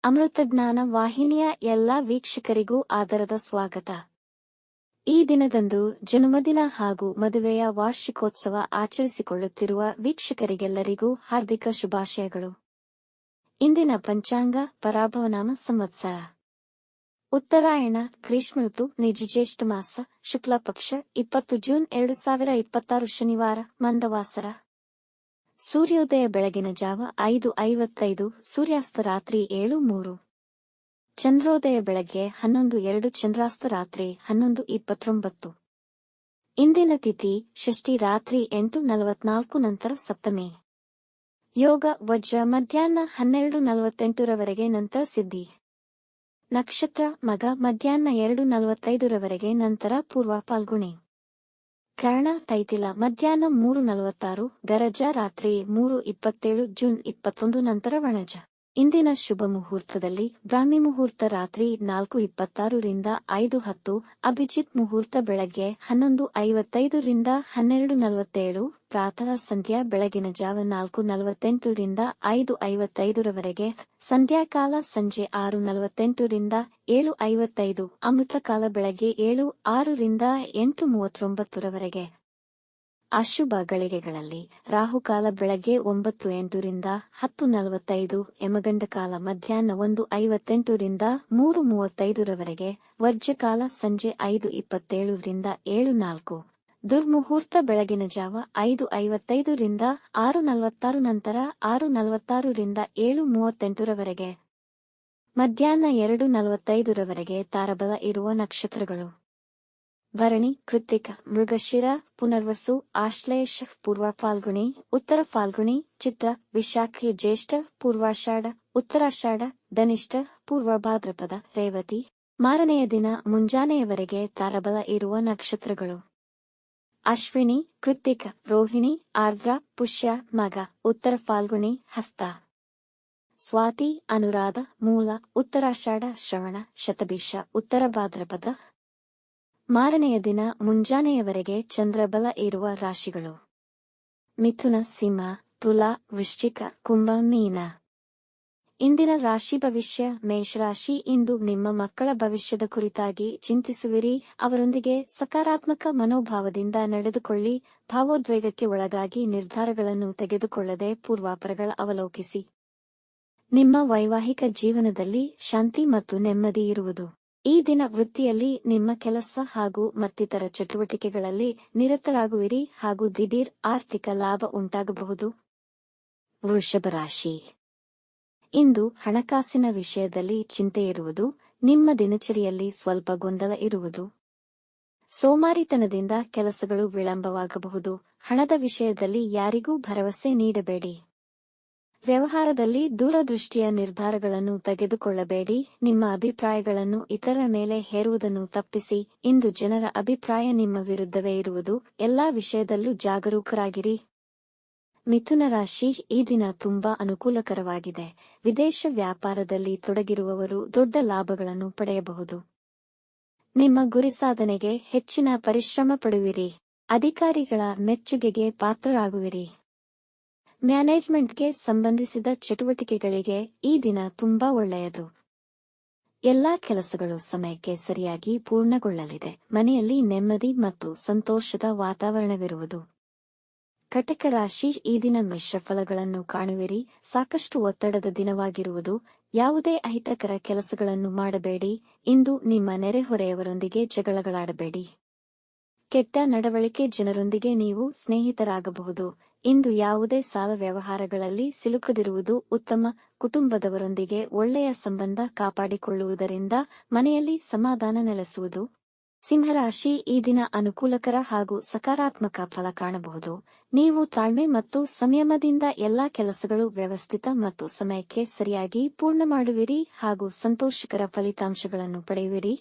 ಅಮೃತಜ್ಞಾನ ವಾಹಿನಿಯ ಎಲ್ಲಾ ವೀಕ್ಷಕರಿಗೂ ಆದರದ ಸ್ವಾಗತ. ಈ ದಿನದಂದು ಜನ್ಮದಿನ ಹಾಗೂ ಮದುವೆಯ ವಾರ್ಷಿಕೋತ್ಸವ ಆಚರಿಸಿಕೊಳ್ಳುತ್ತಿರುವ ವೀಕ್ಷಕರಿಗೆಲ್ಲರಿಗೂ ಹಾರ್ದಿಕ ಶುಭಾಶಯಗಳು. ಇಂದಿನ ಪಂಚಾಂಗ ಪರಾಭವನಾಮ ಸಂವತ್ಸರ ಉತ್ತರಾಯಣ ಗ್ರೀಷ್ಮ ಋತು ನಿಜಜ್ಯೇಷ್ಠ ಮಾಸ ಶುಕ್ಲ ಪಕ್ಷ 20 ಜೂನ್ 2026 ಶನಿವಾರ ಮಂದವಾಸರ. ಸೂರ್ಯೋದಯ ಬೆಳಗಿನ ಜಾವ 5:55, ಸೂರ್ಯಾಸ್ತ ರಾತ್ರಿ 7:03. ಚಂದ್ರೋದಯ ಬೆಳಗ್ಗೆ 11:02, ಚಂದ್ರಾಸ್ತ ರಾತ್ರಿ 11:29. ಇಂದಿನ ತಿಥಿ ಷಷ್ಠಿ ರಾತ್ರಿ 8:44 ನಂತರ ಸಪ್ತಮಿ. ಯೋಗ ವಜ್ರ ಮಧ್ಯಾಹ್ನ 12:48 ರವರೆಗೆ ನಂತರ ಸಿದ್ಧಿ. ನಕ್ಷತ್ರ ಮಗ ಮಧ್ಯಾಹ್ನ 2:45 ರವರೆಗೆ ನಂತರ ಪೂರ್ವ ಫಾಲ್ಗುಣಿ. ಕರ್ಣ ತೈತಿಲ ಮಧ್ಯಾಹ್ನ 3:46, ಗರಜ ರಾತ್ರಿ 3:27, ಜೂನ್ 21 ನಂತರ ವಣಜ. ಇಂದಿನ ಶುಭ ಮುಹೂರ್ತದಲ್ಲಿ ಬ್ರಾಹ್ಮಿ ಮುಹೂರ್ತ ರಾತ್ರಿ 4:26 ರಿಂದ 5:10, ಅಭಿಜಿತ್ ಮುಹೂರ್ತ ಬೆಳಗ್ಗೆ 11:55 ರಿಂದ 12:47, ಪ್ರಾತಃ ಸಂಧ್ಯಾ ಬೆಳಗಿನ ಜಾವ 4:48 ರಿಂದ 5:55 ರವರೆಗೆ, ಸಂಧ್ಯಾಕಾಲ ಸಂಜೆ 6:48 ರಿಂದ 7:55, ಅಮೃತಕಾಲ ಬೆಳಗ್ಗೆ 7:06 ರಿಂದ 8:39 ರವರೆಗೆ. ಅಶುಭ ಗಳಿಗೆಗಳಲ್ಲಿ ರಾಹುಕಾಲ ಬೆಳಗ್ಗೆ 9:08 ರಿಂದ 10:45, ಯಮಗಂಡಕಾಲ ಮಧ್ಯಾಹ್ನ 1:58 ರಿಂದ 3:35 ರವರೆಗೆ, ವರ್ಜ್ಯಕಾಲ ಸಂಜೆ 5:27 ರಿಂದ 7:04, ದುರ್ಮುಹೂರ್ತ ಬೆಳಗಿನ ಜಾವ 5:55 ರಿಂದ 6:46 ನಂತರ 6:46 ರಿಂದ 7:38 ರವರೆಗೆ. ಮಧ್ಯಾಹ್ನ 2:45 ರವರೆಗೆ ತಾರಬಲ ಇರುವ ನಕ್ಷತ್ರಗಳು: ಭರಣಿ, ಕೃತ್ತಿಕ, ಮೃಗಶಿರ, ಪುನರ್ವಸು, ಆಶ್ಲೇಷ, ಪೂರ್ವ ಫಾಲ್ಗುಣಿ, ಉತ್ತರ ಫಾಲ್ಗುಣಿ, ಚಿತ್ರ, ವಿಶಾಖ, ಜ್ಯೇಷ್ಠ, ಪೂರ್ವಾಷಾಢ, ಉತ್ತರಾಷಾಢ, ಧನಿಷ್ಠ, ಪೂರ್ವ ಭಾದ್ರಪದ, ರೇವತಿ. ಮಾರನೆಯ ದಿನ ಮುಂಜಾನೆಯವರೆಗೆ ತಾರಬಲ ಇರುವ ನಕ್ಷತ್ರಗಳು: ಅಶ್ವಿನಿ, ಕೃತ್ತಿಕ, ರೋಹಿಣಿ, ಆರ್ದ್ರ, ಪುಷ್ಯ, ಮಗ, ಉತ್ತರ ಫಾಲ್ಗುಣಿ, ಹಸ್ತ, ಸ್ವಾತಿ, ಅನುರಾಧ, ಮೂಲ, ಉತ್ತರಾಷಾಢ, ಶ್ರವಣ, ಶತಭಿಷ, ಉತ್ತರ ಭಾದ್ರಪದ. ಮಾರನೆಯ ದಿನ ಮುಂಜಾನೆಯವರೆಗೆ ಚಂದ್ರಬಲ ಇರುವ ರಾಶಿಗಳು: ಮಿಥುನ, ಸಿಂಹ, ತುಲಾ, ವೃಶ್ಚಿಕ, ಕುಂಭ, ಮೀನ. ಇಂದಿನ ರಾಶಿ ಭವಿಷ್ಯ: ಮೇಷರಾಶಿ. ಇಂದು ನಿಮ್ಮ ಮಕ್ಕಳ ಭವಿಷ್ಯದ ಕುರಿತಾಗಿ ಚಿಂತಿಸುವಿರಿ. ಅವರೊಂದಿಗೆ ಸಕಾರಾತ್ಮಕ ಮನೋಭಾವದಿಂದ ನಡೆದುಕೊಳ್ಳಿ. ಭಾವೋದ್ವೇಗಕ್ಕೆ ಒಳಗಾಗಿ ನಿರ್ಧಾರಗಳನ್ನು ತೆಗೆದುಕೊಳ್ಳದೆ ಪೂರ್ವಾಪರಗಳ ಅವಲೋಕಿಸಿ. ನಿಮ್ಮ ವೈವಾಹಿಕ ಜೀವನದಲ್ಲಿ ಶಾಂತಿ ಮತ್ತು ನೆಮ್ಮದಿ ಇರುವುದು. ಈ ದಿನ ವೃತ್ತಿಯಲ್ಲಿ ನಿಮ್ಮ ಕೆಲಸ ಹಾಗೂ ಮತ್ತಿತರ ಚಟುವಟಿಕೆಗಳಲ್ಲಿ ನಿರತರಾಗುವಿರಿ ಹಾಗೂ ದಿಢೀರ್ ಆರ್ಥಿಕ ಲಾಭ ಉಂಟಾಗಬಹುದು. ವೃಷಭ ರಾಶಿ. ಇಂದು ಹಣಕಾಸಿನ ವಿಷಯದಲ್ಲಿ ಚಿಂತೆ ಇರುವುದು. ನಿಮ್ಮ ದಿನಚರಿಯಲ್ಲಿ ಸ್ವಲ್ಪ ಗೊಂದಲ ಇರುವುದು. ಸೋಮಾರಿತನದಿಂದ ಕೆಲಸಗಳು ವಿಳಂಬವಾಗಬಹುದು. ಹಣದ ವಿಷಯದಲ್ಲಿ ಯಾರಿಗೂ ಭರವಸೆ ನೀಡಬೇಡಿ. ವ್ಯವಹಾರದಲ್ಲಿ ದೂರದೃಷ್ಟಿಯ ನಿರ್ಧಾರಗಳನ್ನು ತೆಗೆದುಕೊಳ್ಳಬೇಡಿ. ನಿಮ್ಮ ಅಭಿಪ್ರಾಯಗಳನ್ನು ಇತರರ ಮೇಲೆ ಹೇರುವುದನ್ನು ತಪ್ಪಿಸಿ. ಇಂದು ಜನರ ಅಭಿಪ್ರಾಯ ನಿಮ್ಮ ವಿರುದ್ಧವೇ ಇರುವುದು. ಎಲ್ಲಾ ವಿಷಯದಲ್ಲೂ ಜಾಗರೂಕರಾಗಿರಿ. ಮಿಥುನ ರಾಶಿ. ಈ ದಿನ ತುಂಬಾ ಅನುಕೂಲಕರವಾಗಿದೆ. ವಿದೇಶ ವ್ಯಾಪಾರದಲ್ಲಿ ತೊಡಗಿರುವವರು ದೊಡ್ಡ ಲಾಭಗಳನ್ನು ಪಡೆಯಬಹುದು. ನಿಮ್ಮ ಗುರಿ ಸಾಧನೆಗೆ ಹೆಚ್ಚಿನ ಪರಿಶ್ರಮ ಪಡುವಿರಿ. ಅಧಿಕಾರಿಗಳ ಮೆಚ್ಚುಗೆಗೆ ಪಾತ್ರರಾಗುವಿರಿ. ಮ್ಯಾನೇಜ್ಮೆಂಟ್ಗೆ ಸಂಬಂಧಿಸಿದ ಚಟುವಟಿಕೆಗಳಿಗೆ ಈ ದಿನ ತುಂಬಾ ಒಳ್ಳೆಯದು. ಎಲ್ಲಾ ಕೆಲಸಗಳು ಸಮಯಕ್ಕೆ ಸರಿಯಾಗಿ ಪೂರ್ಣಗೊಳ್ಳಲಿದೆ. ಮನೆಯಲ್ಲಿ ನೆಮ್ಮದಿ ಮತ್ತು ಸಂತೋಷದ ವಾತಾವರಣವಿರುವುದು. ಕಟಕ ರಾಶಿ. ಈ ದಿನ ಮಿಶ್ರ ಫಲಗಳನ್ನು ಕಾಣುವಿರಿ. ಸಾಕಷ್ಟು ಒತ್ತಡದ ದಿನವಾಗಿರುವುದು. ಯಾವುದೇ ಅಹಿತಕರ ಕೆಲಸಗಳನ್ನು ಮಾಡಬೇಡಿ. ಇಂದು ನಿಮ್ಮ ನೆರೆಹೊರೆಯವರೊಂದಿಗೆ ಜಗಳಗಳಾಡಬೇಡಿ. ಕೆಟ್ಟ ನಡವಳಿಕೆ ಜನರೊಂದಿಗೆ ನೀವು ಸ್ನೇಹಿತರಾಗಬಹುದು. ಇಂದು ಯಾವುದೇ ಸಾಲ ವ್ಯವಹಾರಗಳಲ್ಲಿ ಸಿಲುಕದಿರುವುದು ಉತ್ತಮ. ಕುಟುಂಬದವರೊಂದಿಗೆ ಒಳ್ಳೆಯ ಸಂಬಂಧ ಕಾಪಾಡಿಕೊಳ್ಳುವುದರಿಂದ ಮನೆಯಲ್ಲಿ ಸಮಾಧಾನ ನೆಲೆಸುವುದು. ಸಿಂಹರಾಶಿ. ಈ ದಿನ ಅನುಕೂಲಕರ ಹಾಗೂ ಸಕಾರಾತ್ಮಕ ಫಲ ಕಾಣಬಹುದು. ನೀವು ತಾಳ್ಮೆ ಮತ್ತು ಸಂಯಮದಿಂದ ಎಲ್ಲಾ ಕೆಲಸಗಳು ವ್ಯವಸ್ಥಿತ ಮತ್ತು ಸಮಯಕ್ಕೆ ಸರಿಯಾಗಿ ಪೂರ್ಣ ಮಾಡುವಿರಿ ಹಾಗೂ ಸಂತೋಷಕರ ಫಲಿತಾಂಶಗಳನ್ನು ಪಡೆಯುವಿರಿ.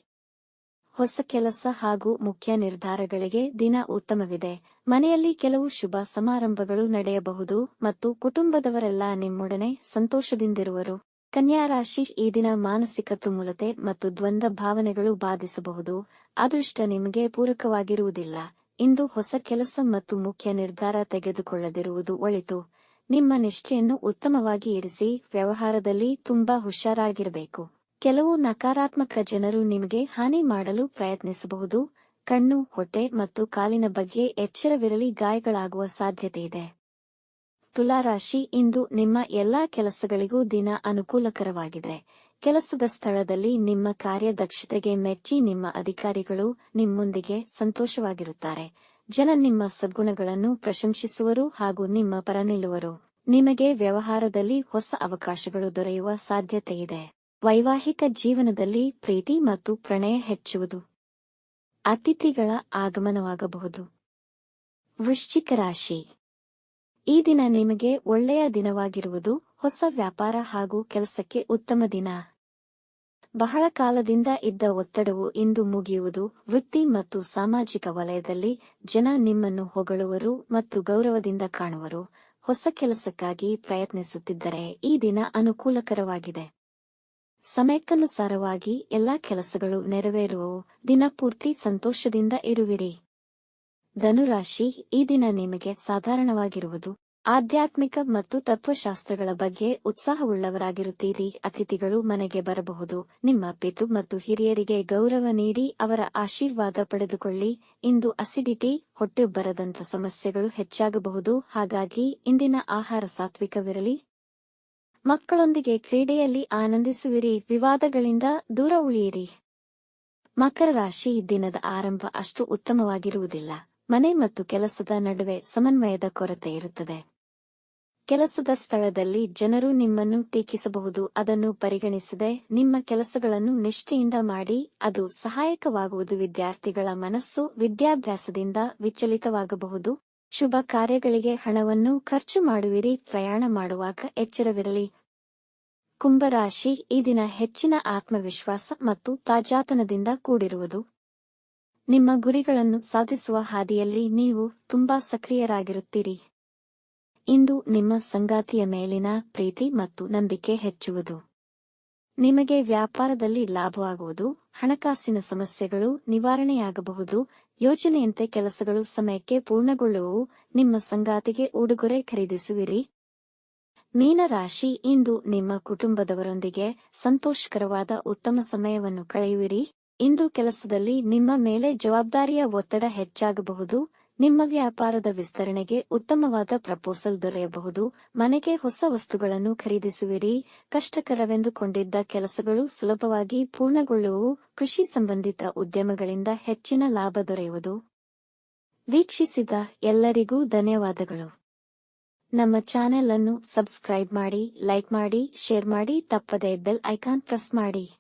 ಹೊಸ ಕೆಲಸ ಹಾಗೂ ಮುಖ್ಯ ನಿರ್ಧಾರಗಳಿಗೆ ದಿನ ಉತ್ತಮವಿದೆ. ಮನೆಯಲ್ಲಿ ಕೆಲವು ಶುಭ ಸಮಾರಂಭಗಳು ನಡೆಯಬಹುದು ಮತ್ತು ಕುಟುಂಬದವರೆಲ್ಲ ನಿಮ್ಮೊಡನೆ ಸಂತೋಷದಿಂದಿರುವರು. ಕನ್ಯಾ ರಾಶಿ. ಈ ದಿನ ಮಾನಸಿಕ ತುಮುಲತೆ ಮತ್ತು ದ್ವಂದ್ವ ಭಾವನೆಗಳು ಬಾಧಿಸಬಹುದು. ಅದೃಷ್ಟ ನಿಮಗೆ ಪೂರಕವಾಗಿರುವುದಿಲ್ಲ. ಇಂದು ಹೊಸ ಕೆಲಸ ಮತ್ತು ಮುಖ್ಯ ನಿರ್ಧಾರ ತೆಗೆದುಕೊಳ್ಳದಿರುವುದು ಒಳಿತು. ನಿಮ್ಮ ನಿಷ್ಠೆಯನ್ನು ಉತ್ತಮವಾಗಿ ಇರಿಸಿ. ವ್ಯವಹಾರದಲ್ಲಿ ತುಂಬಾ ಹುಷಾರಾಗಿರಬೇಕು. ಕೆಲವು ನಕಾರಾತ್ಮಕ ಜನರು ನಿಮಗೆ ಹಾನಿ ಮಾಡಲು ಪ್ರಯತ್ನಿಸಬಹುದು. ಕಣ್ಣು, ಹೊಟ್ಟೆ ಮತ್ತು ಕಾಲಿನ ಬಗ್ಗೆ ಎಚ್ಚರವಿರಲಿ, ಗಾಯಗಳಾಗುವ ಸಾಧ್ಯತೆಯಿದೆ. ತುಲಾರಾಶಿ, ಇಂದು ನಿಮ್ಮ ಎಲ್ಲಾ ಕೆಲಸಗಳಿಗೂ ದಿನ ಅನುಕೂಲಕರವಾಗಿದೆ. ಕೆಲಸದ ಸ್ಥಳದಲ್ಲಿ ನಿಮ್ಮ ಕಾರ್ಯದಕ್ಷತೆಗೆ ಮೆಚ್ಚಿ ನಿಮ್ಮ ಅಧಿಕಾರಿಗಳು ನಿಮ್ಮೊಂದಿಗೆ ಸಂತೋಷವಾಗಿರುತ್ತಾರೆ. ಜನ ನಿಮ್ಮ ಸದ್ಗುಣಗಳನ್ನು ಪ್ರಶಂಸಿಸುವರು ಹಾಗೂ ನಿಮ್ಮ ಪರ ನಿಲ್ಲುವರು. ನಿಮಗೆ ವ್ಯವಹಾರದಲ್ಲಿ ಹೊಸ ಅವಕಾಶಗಳು ದೊರೆಯುವ ಸಾಧ್ಯತೆಯಿದೆ. ವೈವಾಹಿಕ ಜೀವನದಲ್ಲಿ ಪ್ರೀತಿ ಮತ್ತು ಪ್ರಣಯ ಹೆಚ್ಚುವುದು. ಅತಿಥಿಗಳ ಆಗಮನವಾಗಬಹುದು. ವೃಶ್ಚಿಕ ರಾಶಿ, ಈ ದಿನ ನಿಮಗೆ ಒಳ್ಳೆಯ ದಿನವಾಗಿರುವುದು. ಹೊಸ ವ್ಯಾಪಾರ ಹಾಗೂ ಕೆಲಸಕ್ಕೆ ಉತ್ತಮ ದಿನ. ಬಹಳ ಕಾಲದಿಂದ ಇದ್ದ ಒತ್ತಡವು ಇಂದು ಮುಗಿಯುವುದು. ವೃತ್ತಿ ಮತ್ತು ಸಾಮಾಜಿಕ ವಲಯದಲ್ಲಿ ಜನ ನಿಮ್ಮನ್ನು ಹೊಗಳುವರು ಮತ್ತು ಗೌರವದಿಂದ ಕಾಣುವರು. ಹೊಸ ಕೆಲಸಕ್ಕಾಗಿ ಪ್ರಯತ್ನಿಸುತ್ತಿದ್ದರೆ ಈ ದಿನ ಅನುಕೂಲಕರವಾಗಿದೆ. ಸಮಯಕ್ಕನುಸಾರವಾಗಿ ಎಲ್ಲಾ ಕೆಲಸಗಳು ನೆರವೇರುವವು. ದಿನಪೂರ್ತಿ ಸಂತೋಷದಿಂದ ಇರುವಿರಿ. ಧನುರಾಶಿ, ಈ ದಿನ ನಿಮಗೆ ಸಾಧಾರಣವಾಗಿರುವುದು. ಆಧ್ಯಾತ್ಮಿಕ ಮತ್ತು ತತ್ವಶಾಸ್ತ್ರಗಳ ಬಗ್ಗೆ ಉತ್ಸಾಹವುಳ್ಳವರಾಗಿರುತ್ತೀರಿ. ಅತಿಥಿಗಳು ಮನೆಗೆ ಬರಬಹುದು. ನಿಮ್ಮ ಪಿತೃ ಮತ್ತು ಹಿರಿಯರಿಗೆ ಗೌರವ ನೀಡಿ ಅವರ ಆಶೀರ್ವಾದ ಪಡೆದುಕೊಳ್ಳಿ. ಇಂದು ಅಸಿಡಿಟಿ, ಹೊಟ್ಟೆಯುಬ್ಬರದಂಥ ಸಮಸ್ಯೆಗಳು ಹೆಚ್ಚಾಗಬಹುದು. ಹಾಗಾಗಿ ಇಂದಿನ ಆಹಾರ ಸಾತ್ವಿಕವಿರಲಿ. ಮಕ್ಕಳೊಂದಿಗೆ ಕ್ರೀಡೆಯಲ್ಲಿ ಆನಂದಿಸುವಿರಿ. ವಿವಾದಗಳಿಂದ ದೂರ ಉಳಿಯಿರಿ. ಮಕರ ರಾಶಿ, ದಿನದ ಆರಂಭ ಅಷ್ಟು ಉತ್ತಮವಾಗಿರುವುದಿಲ್ಲ. ಮನೆ ಮತ್ತು ಕೆಲಸದ ನಡುವೆ ಸಮನ್ವಯದ ಕೊರತೆ ಇರುತ್ತದೆ. ಕೆಲಸದ ಸ್ಥಳದಲ್ಲಿ ಜನರು ನಿಮ್ಮನ್ನು ಟೀಕಿಸಬಹುದು. ಅದನ್ನು ಪರಿಗಣಿಸದೆ ನಿಮ್ಮ ಕೆಲಸಗಳನ್ನು ನಿಷ್ಠೆಯಿಂದ ಮಾಡಿ, ಅದು ಸಹಾಯಕವಾಗುವುದು. ವಿದ್ಯಾರ್ಥಿಗಳ ಮನಸ್ಸು ವಿದ್ಯಾಭ್ಯಾಸದಿಂದ ವಿಚಲಿತವಾಗಬಹುದು. ಶುಭ ಕಾರ್ಯಗಳಿಗೆ ಹಣವನ್ನು ಖರ್ಚು ಮಾಡುವಿರಿ. ಪ್ರಯಾಣ ಮಾಡುವಾಗ ಎಚ್ಚರವಿರಲಿ. ಕುಂಭರಾಶಿ, ಈ ದಿನ ಹೆಚ್ಚಿನ ಆತ್ಮವಿಶ್ವಾಸ ಮತ್ತು ತಾಜಾತನದಿಂದ ಕೂಡಿರುವುದು. ನಿಮ್ಮ ಗುರಿಗಳನ್ನು ಸಾಧಿಸುವ ಹಾದಿಯಲ್ಲಿ ನೀವು ತುಂಬಾ ಸಕ್ರಿಯರಾಗಿರುತ್ತೀರಿ. ಇಂದು ನಿಮ್ಮ ಸಂಗಾತಿಯ ಮೇಲಿನ ಪ್ರೀತಿ ಮತ್ತು ನಂಬಿಕೆ ಹೆಚ್ಚುವುದು. ನಿಮಗೆ ವ್ಯಾಪಾರದಲ್ಲಿ ಲಾಭವಾಗುವುದು. ಹಣಕಾಸಿನ ಸಮಸ್ಯೆಗಳು ನಿವಾರಣೆಯಾಗಬಹುದು. ಯೋಜನೆಯಂತೆ ಕೆಲಸಗಳು ಸಮಯಕ್ಕೆ ಪೂರ್ಣಗೊಳ್ಳುವವು. ನಿಮ್ಮ ಸಂಗಾತಿಗೆ ಉಡುಗೊರೆ ಖರೀದಿಸುವಿರಿ. ಮೀನರಾಶಿ, ಇಂದು ನಿಮ್ಮ ಕುಟುಂಬದವರೊಂದಿಗೆ ಸಂತೋಷಕರವಾದ ಉತ್ತಮ ಸಮಯವನ್ನು ಕಳೆಯುವಿರಿ. ಇಂದು ಕೆಲಸದಲ್ಲಿ ನಿಮ್ಮ ಮೇಲೆ ಜವಾಬ್ದಾರಿಯ ಒತ್ತಡ ಹೆಚ್ಚಾಗಬಹುದು. ನಿಮ್ಮ ವ್ಯಾಪಾರದ ವಿಸ್ತರಣೆಗೆ ಉತ್ತಮವಾದ ಪ್ರಪೋಸಲ್ ದೊರೆಯಬಹುದು. ಮನೆಗೆ ಹೊಸ ವಸ್ತುಗಳನ್ನು ಖರೀದಿಸುವಿರಿ. ಕಷ್ಟಕರವೆಂದುಕೊಂಡಿದ್ದ ಕೆಲಸಗಳು ಸುಲಭವಾಗಿ ಪೂರ್ಣಗೊಳ್ಳುವವು. ಕೃಷಿ ಸಂಬಂಧಿತ ಉದ್ಯಮಗಳಿಂದ ಹೆಚ್ಚಿನ ಲಾಭ ದೊರೆಯುವುದು. ವೀಕ್ಷಿಸಿದ ಎಲ್ಲರಿಗೂ ಧನ್ಯವಾದಗಳು. ನಮ್ಮ ಚಾನೆಲ್ ಅನ್ನು ಸಬ್ಸ್ಕ್ರೈಬ್ ಮಾಡಿ, ಲೈಕ್ ಮಾಡಿ, ಶೇರ್ ಮಾಡಿ. ತಪ್ಪದೇ ಬೆಲ್ ಐಕಾನ್ ಪ್ರೆಸ್ ಮಾಡಿ.